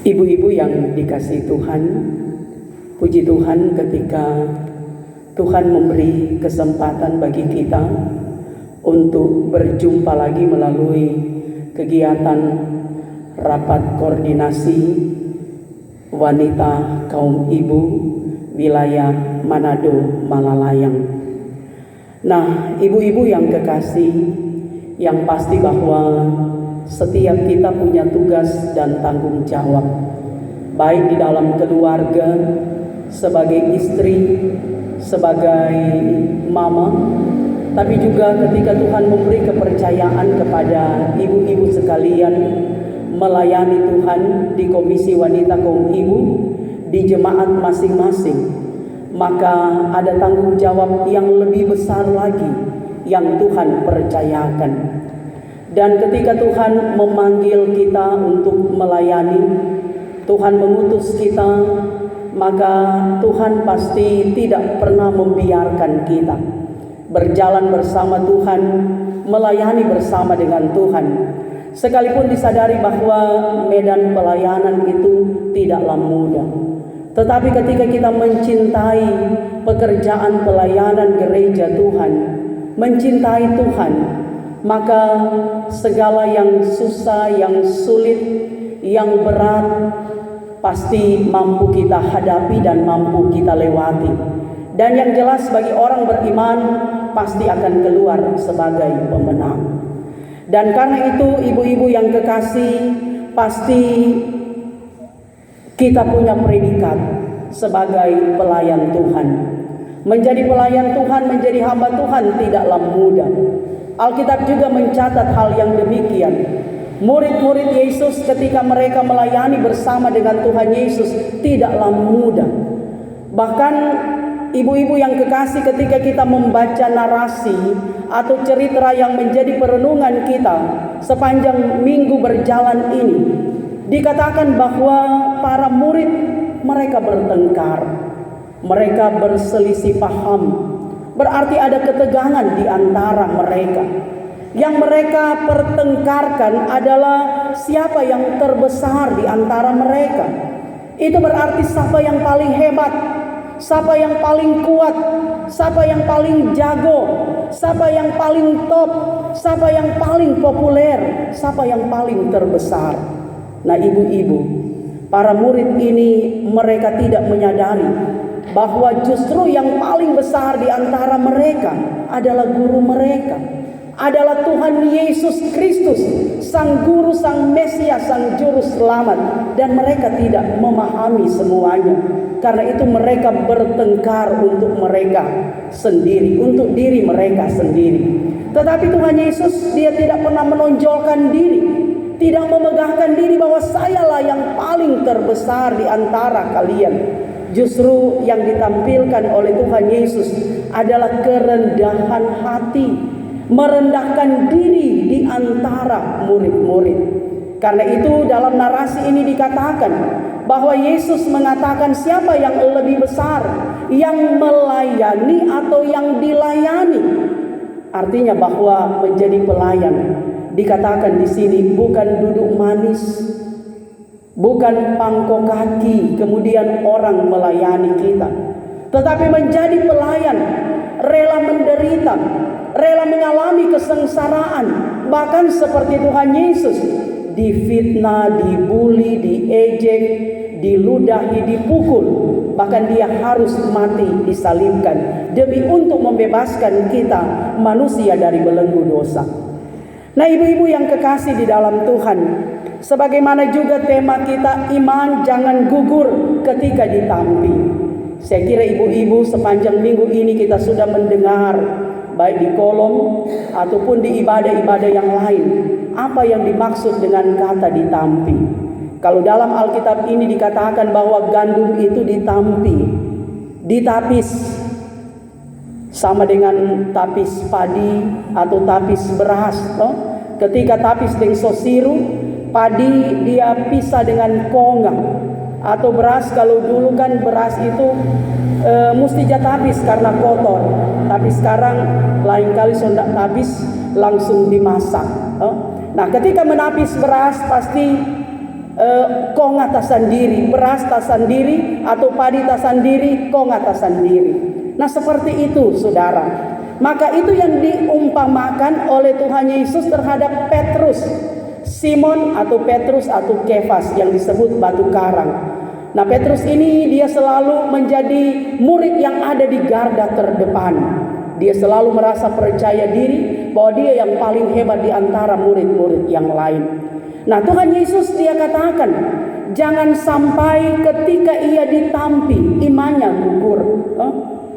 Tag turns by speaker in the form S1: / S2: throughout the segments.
S1: Ibu-ibu yang dikasihi Tuhan, puji Tuhan ketika Tuhan memberi kesempatan bagi kita untuk berjumpa lagi melalui kegiatan rapat koordinasi wanita kaum ibu wilayah Manado Malalayang. Nah, ibu-ibu yang kekasih, yang pasti bahwa setiap kita punya tugas dan tanggung jawab, baik di dalam keluarga, sebagai istri, sebagai mama, tapi juga ketika Tuhan memberi kepercayaan kepada ibu-ibu sekalian melayani Tuhan di Komisi Wanita Kaum Ibu di jemaat masing-masing, maka ada tanggung jawab yang lebih besar lagi yang Tuhan percayakan. Dan ketika Tuhan memanggil kita untuk melayani, Tuhan mengutus kita, maka Tuhan pasti tidak pernah membiarkan kita berjalan bersama Tuhan, melayani bersama dengan Tuhan. Sekalipun disadari bahwa medan pelayanan itu tidaklah mudah, tetapi ketika kita mencintai pekerjaan pelayanan gereja Tuhan, mencintai Tuhan, maka segala yang susah, yang sulit, yang berat pasti mampu kita hadapi dan mampu kita lewati. Dan yang jelas bagi orang beriman pasti akan keluar sebagai pemenang. Dan karena itu ibu-ibu yang kekasih, pasti kita punya predikat sebagai pelayan Tuhan. Menjadi pelayan Tuhan, menjadi hamba Tuhan tidaklah mudah. Alkitab juga mencatat hal yang demikian. Murid-murid Yesus ketika mereka melayani bersama dengan Tuhan Yesus tidaklah mudah. Bahkan ibu-ibu yang kekasih, ketika kita membaca narasi atau cerita yang menjadi perenungan kita sepanjang minggu berjalan ini, dikatakan bahwa para murid mereka bertengkar, mereka berselisih paham. Berarti ada ketegangan di antara mereka. Yang mereka pertengkarkan adalah siapa yang terbesar di antara mereka. Itu berarti siapa yang paling hebat, siapa yang paling kuat, siapa yang paling jago, siapa yang paling top, siapa yang paling populer, siapa yang paling terbesar. Nah, ibu-ibu, para murid ini mereka tidak menyadari bahwa justru yang paling besar di antara mereka adalah guru mereka, adalah Tuhan Yesus Kristus, Sang Guru, Sang Mesias, Sang Juru Selamat. Dan mereka tidak memahami semuanya. Karena itu mereka bertengkar untuk mereka sendiri, untuk diri mereka sendiri. Tetapi Tuhan Yesus, dia tidak pernah menonjolkan diri, tidak memegahkan diri bahwa sayalah yang paling terbesar di antara kalian. Justru yang ditampilkan oleh Tuhan Yesus adalah kerendahan hati, merendahkan diri di antara murid-murid. Karena itu dalam narasi ini dikatakan bahwa Yesus mengatakan siapa yang lebih besar, yang melayani atau yang dilayani. Artinya bahwa menjadi pelayan dikatakan di sini bukan duduk manis, bukan pangkok kaki kemudian orang melayani kita, tetapi menjadi pelayan, rela menderita, rela mengalami kesengsaraan. Bahkan seperti Tuhan Yesus, difitnah, dibully, diejek, diludahi, dipukul, bahkan dia harus mati disalibkan demi untuk membebaskan kita manusia dari belenggu dosa. Nah, ibu-ibu yang kekasih di dalam Tuhan, sebagaimana juga tema kita, iman jangan gugur ketika ditampi. Saya kira ibu-ibu sepanjang minggu ini kita sudah mendengar, baik di kolom ataupun di ibadah-ibadah yang lain, apa yang dimaksud dengan kata ditampi. Kalau dalam Alkitab ini dikatakan bahwa gandum itu ditampi, ditapis, sama dengan tapis padi atau tapis beras. Ketika tapis dengan sosiru, padi dia pisah dengan konga. Atau beras, kalau dulu kan beras itu mesti tapis karena kotor. Tapi sekarang lain kali sondak tapis, langsung dimasak. Nah, ketika menapis beras pasti konga tak sendiri, beras tak sendiri, atau padi tak sendiri, konga tak sendiri. Nah seperti itu saudara. Maka itu yang diumpamakan oleh Tuhan Yesus terhadap Petrus, Simon atau Petrus atau Kefas yang disebut batu karang. Nah Petrus ini dia selalu menjadi murid yang ada di garda terdepan. Dia selalu merasa percaya diri bahwa dia yang paling hebat di antara murid-murid yang lain. Nah Tuhan Yesus dia katakan, jangan sampai ketika ia ditampi imannya gugur.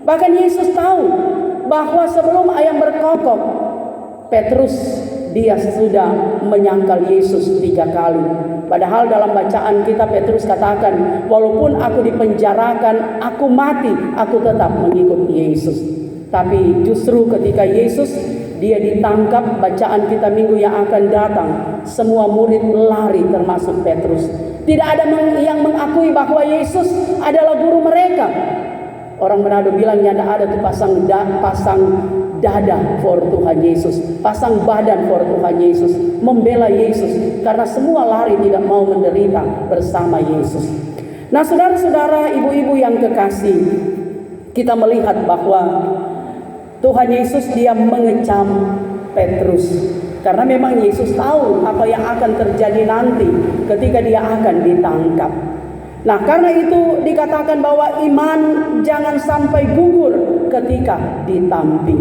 S1: Bahkan Yesus tahu bahwa sebelum ayam berkokok, Petrus dia sudah menyangkal Yesus 3 kali. Padahal dalam bacaan kita Petrus katakan, walaupun aku dipenjarakan, aku mati, aku tetap mengikut Yesus. Tapi justru ketika Yesus dia ditangkap, bacaan kita minggu yang akan datang, semua murid lari termasuk Petrus. Tidak ada yang mengakui bahwa Yesus adalah guru mereka. Orang Manado bilang tidak ada tuh pasang dada for Tuhan Yesus, pasang badan for Tuhan Yesus, membela Yesus, karena semua lari tidak mau menderita bersama Yesus. Nah saudara-saudara, ibu-ibu yang kekasih, kita melihat bahwa Tuhan Yesus dia mengecam Petrus, karena memang Yesus tahu apa yang akan terjadi nanti ketika dia akan ditangkap. Nah karena itu dikatakan bahwa iman jangan sampai gugur ketika ditampi.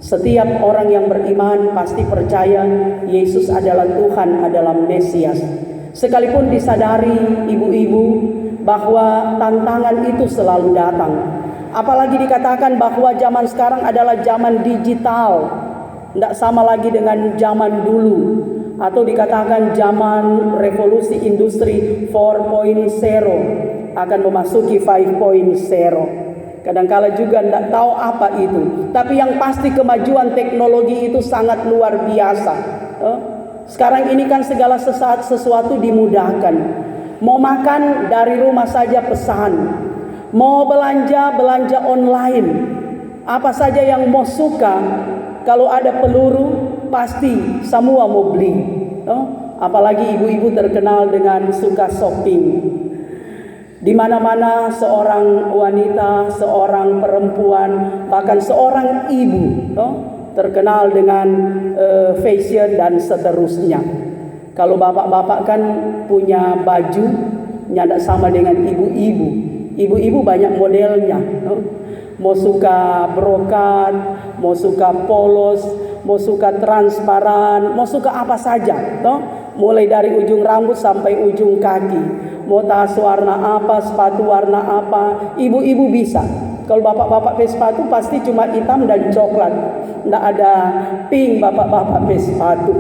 S1: Setiap orang yang beriman pasti percaya Yesus adalah Tuhan, adalah Mesias. Sekalipun disadari ibu-ibu bahwa tantangan itu selalu datang. Apalagi dikatakan bahwa zaman sekarang adalah zaman digital, tidak sama lagi dengan zaman dulu. Atau dikatakan zaman revolusi industri 4.0 akan memasuki 5.0. Kadangkala juga tidak tahu apa itu. Tapi yang pasti kemajuan teknologi itu sangat luar biasa. Sekarang ini kan segala sesuatu dimudahkan. Mau makan dari rumah saja pesan. Mau belanja online. Apa saja yang mau suka, kalau ada peluru pasti semua mau beli. Apalagi ibu-ibu terkenal dengan suka shopping. Di mana-mana seorang wanita, seorang perempuan, bahkan seorang ibu terkenal dengan fashion dan seterusnya. Kalau bapak-bapak kan punya baju tidak sama dengan ibu-ibu. Ibu-ibu banyak modelnya. Mau suka brokat, mau suka polos, mau suka transparan, mau suka apa saja, mulai dari ujung rambut sampai ujung kaki. Mau tas warna apa, sepatu warna apa, ibu-ibu bisa. Kalau bapak-bapak pakai sepatu pasti cuma hitam dan coklat, tidak ada pink bapak-bapak pakai sepatu.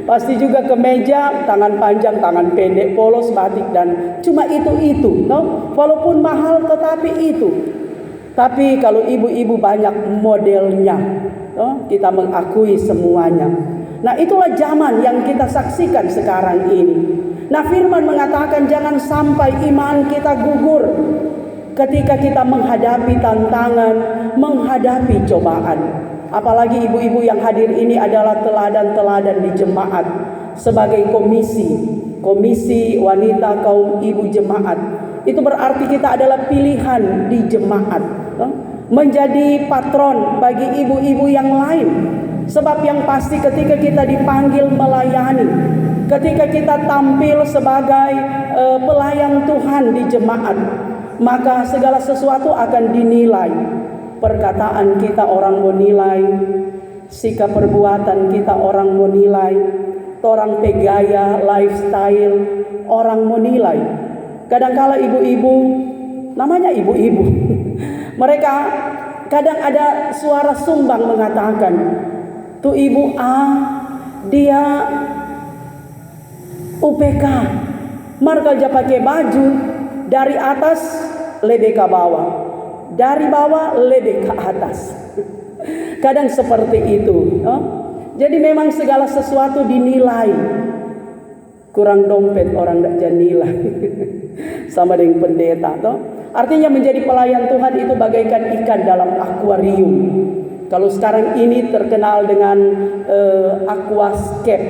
S1: Pasti juga kemeja, tangan panjang, tangan pendek, polos, batik, dan cuma itu. Walaupun mahal tetapi itu. Tapi kalau ibu-ibu banyak modelnya, kita mengakui semuanya. Nah itulah zaman yang kita saksikan sekarang ini. Nah firman mengatakan jangan sampai iman kita gugur ketika kita menghadapi tantangan, menghadapi cobaan. Apalagi ibu-ibu yang hadir ini adalah teladan-teladan di jemaat sebagai komisi wanita kaum ibu jemaat. Itu berarti kita adalah pilihan di jemaat, menjadi patron bagi ibu-ibu yang lain. Sebab yang pasti ketika kita dipanggil melayani, ketika kita tampil sebagai pelayan Tuhan di jemaat, maka segala sesuatu akan dinilai. Perkataan kita orang mau nilai, sikap perbuatan kita orang mau nilai, orang pegaya, lifestyle orang mau nilai. Kadangkala ibu-ibu, namanya ibu-ibu, mereka kadang ada suara sumbang mengatakan, tuh ibu A, dia UPK, marga aja pakai baju dari atas lebih ke bawah, dari bawah lebih ke atas. Kadang seperti itu. Jadi memang segala sesuatu dinilai. Kurang dompet orang tidak janilai. Sama dengan pendeta. Artinya menjadi pelayan Tuhan itu bagaikan ikan dalam akuarium. Kalau sekarang ini terkenal dengan aquascape.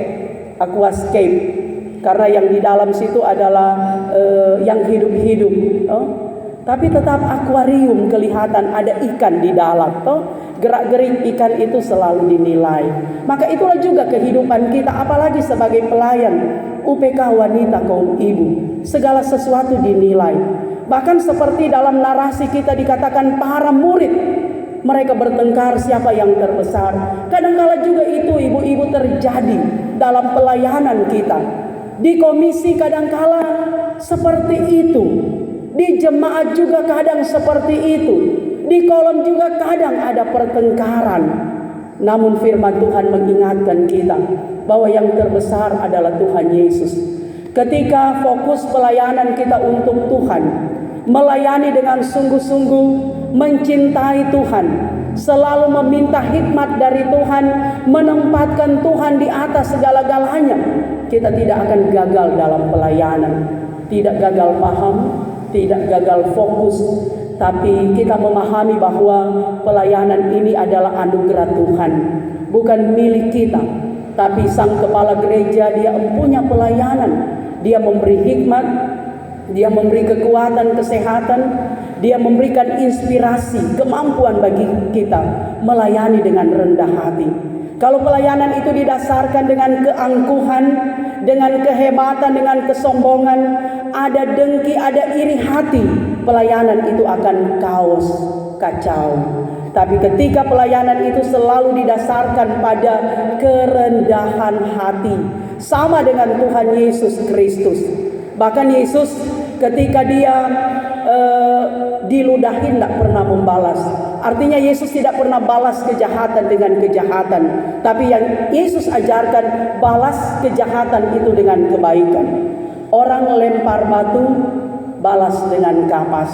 S1: karena yang di dalam situ adalah yang hidup-hidup. Tapi tetap akuarium kelihatan ada ikan di dalam. Gerak-gerik ikan itu selalu dinilai. Maka itulah juga kehidupan kita, apalagi sebagai pelayan UPK Wanita Kaum Ibu. Segala sesuatu dinilai. Bahkan seperti dalam narasi kita dikatakan para murid, mereka bertengkar siapa yang terbesar. Kadang-kala juga itu ibu-ibu terjadi dalam pelayanan kita. Di komisi kadang-kala seperti itu. Di jemaat juga kadang seperti itu. Di kolom juga kadang ada pertengkaran. Namun firman Tuhan mengingatkan kita bahwa yang terbesar adalah Tuhan Yesus. Ketika fokus pelayanan kita untuk Tuhan, melayani dengan sungguh-sungguh, mencintai Tuhan, selalu meminta hikmat dari Tuhan, menempatkan Tuhan di atas segala-galanya, kita tidak akan gagal dalam pelayanan. Tidak gagal paham, tidak gagal fokus, tapi kita memahami bahwa pelayanan ini adalah anugerah Tuhan, bukan milik kita. Tapi sang kepala gereja, dia punya pelayanan. Dia memberi hikmat, dia memberi kekuatan, kesehatan, dia memberikan inspirasi, kemampuan bagi kita melayani dengan rendah hati. Kalau pelayanan itu didasarkan dengan keangkuhan, dengan kehebatan, dengan kesombongan, ada dengki, ada iri hati, pelayanan itu akan kaos, kacau. Tapi ketika pelayanan itu selalu didasarkan pada kerendahan hati, sama dengan Tuhan Yesus Kristus. Bahkan Yesus ketika dia diludahin tidak pernah membalas. Artinya Yesus tidak pernah balas kejahatan dengan kejahatan. Tapi yang Yesus ajarkan, balas kejahatan itu dengan kebaikan. Orang lempar batu, balas dengan kapas.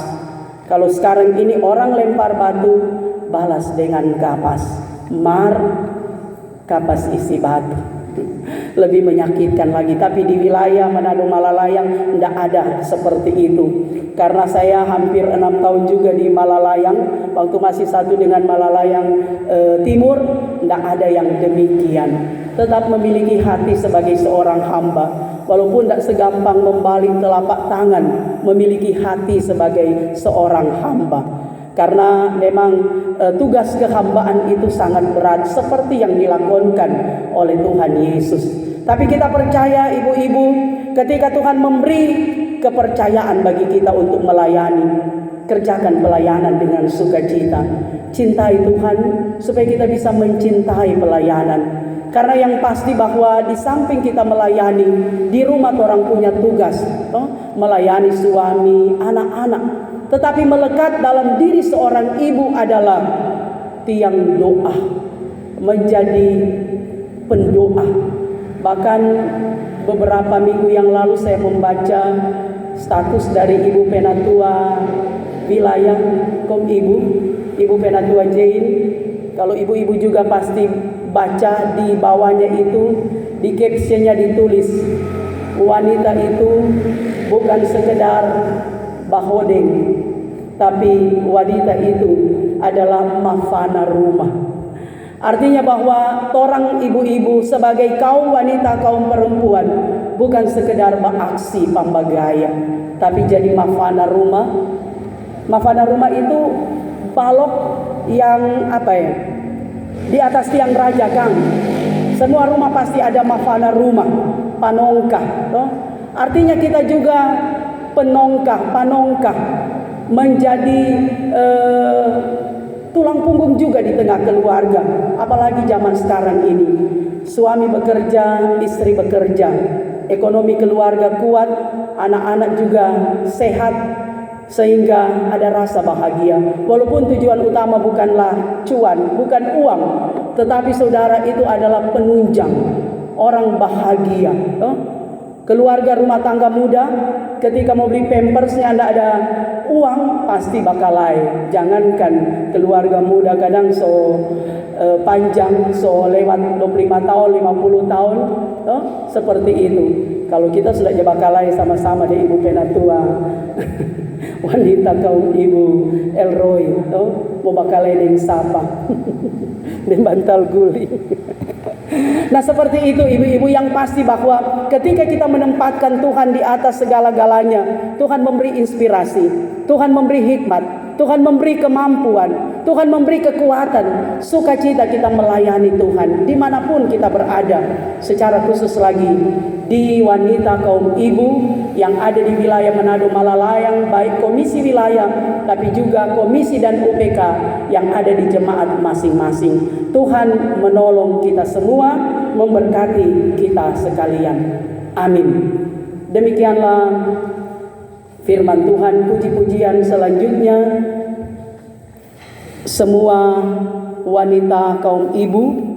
S1: Kalau sekarang ini orang lempar batu, balas dengan kapas. Kapas isi batu. Lebih menyakitkan lagi. Tapi di wilayah Manado Malalayang tidak ada seperti itu. Karena saya hampir 6 tahun juga di Malalayang, waktu masih satu dengan Malalayang Timur, tidak ada yang demikian. Tetap memiliki hati sebagai seorang hamba, walaupun tidak segampang membalik telapak tangan, memiliki hati sebagai seorang hamba. Karena memang tugas kehambaan itu sangat berat, seperti yang dilakukan oleh Tuhan Yesus. Tapi kita percaya ibu-ibu, ketika Tuhan memberi kepercayaan bagi kita untuk melayani, kerjakan pelayanan dengan sukacita. Cintai Tuhan supaya kita bisa mencintai pelayanan. Karena yang pasti bahwa di samping kita melayani, di rumah orang punya tugas, melayani suami, anak-anak. Tetapi melekat dalam diri seorang ibu adalah tiang doa, menjadi pendoa. Bahkan beberapa minggu yang lalu saya membaca status dari Ibu Penatua wilayah Kaum Ibu, Ibu Penatua Jane. Kalau ibu-ibu juga pasti baca, di bawahnya itu di captionnya ditulis, wanita itu bukan sekedar bahodeng, tapi wanita itu adalah mafana rumah. Artinya bahwa torang ibu-ibu sebagai kaum wanita, kaum perempuan, bukan sekedar beraksi pambagaya, tapi jadi mafana rumah. Mafana rumah itu balok yang di atas tiang raja, Kang. Semua rumah pasti ada mafana rumah, panongkah. Artinya kita juga panongkah, menjadi tulang punggung juga di tengah keluarga. Apalagi zaman sekarang ini, suami bekerja, istri bekerja, ekonomi keluarga kuat, anak-anak juga sehat, sehingga ada rasa bahagia. Walaupun tujuan utama bukanlah cuan, bukan uang, tetapi saudara, itu adalah penunjang orang bahagia. Keluarga rumah tangga muda, ketika mau beli pampersnya tidak ada uang, pasti bakal lain. Jangankan keluarga muda, kadang panjang, lewat 25 tahun, 50 tahun, seperti itu. Kalau kita sudah jabakalai sama-sama di Ibu Penatua Wanita Kaum Ibu Elroy, mau bakalai dengan sapa, dengan bantal guling. Nah seperti itu ibu-ibu, yang pasti bahwa ketika kita menempatkan Tuhan di atas segala-galanya, Tuhan memberi inspirasi, Tuhan memberi hikmat, Tuhan memberi kemampuan, Tuhan memberi kekuatan, sukacita kita melayani Tuhan dimanapun kita berada. Secara khusus lagi di wanita kaum ibu yang ada di wilayah Manado Malalayang, baik komisi wilayah tapi juga komisi dan UPK yang ada di jemaat masing-masing. Tuhan menolong kita semua, memberkati kita sekalian. Amin. Demikianlah firman Tuhan. Puji-pujian selanjutnya, semua wanita kaum ibu